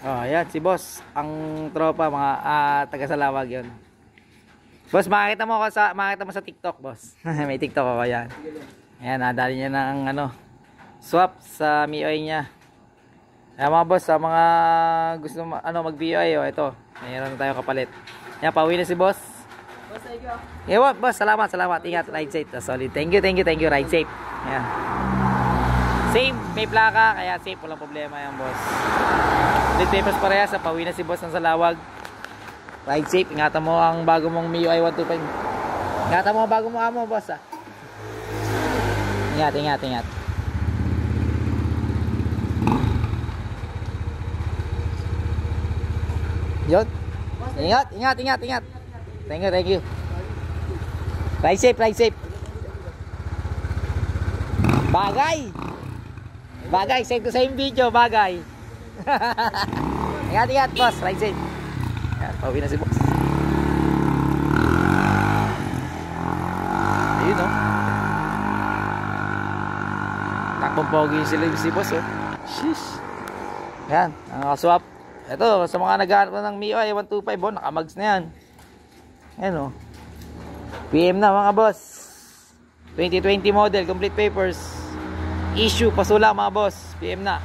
Oh, yan si boss, ang tropa mga taga-Salawag 'yon. Boss, makita mo sa TikTok, boss. May TikTok ako yan. Ayan, nadali niya ng swap sa MIUI niya. Ayan mga boss, sa mga gusto mag-MIUI, ito. Mayroon na tayo kapalit. Ayan, pauwi na si boss. Boss, thank you. Ewan, boss, salamat. Ingat, ride safe. Solid. Thank you, ride safe. Ayan. Same, may plaka, kaya safe, walang problema yan, boss. Complete papers parehas, pauwi na si boss ng Salawag. Ride safe, ingatan mo ang bago mong MIUI 125. Ingatan mo ang bago mong amo, boss, Ingat. Yun. Ingat. Thank you. Ride safe. Bagay, save ko sa yung video, bagay. Ingat, boss, ride safe. Yan, pauwi na si boss. Ayun, takbong pogi sila si boss, Sheesh. Yan, ang nakaswap. Ito, sa mga naghahanap ng MIUI 125, nakamags na yan. Ayan, PM na mga boss. 2020 model, complete papers. Issue, pasula mga boss. PM na.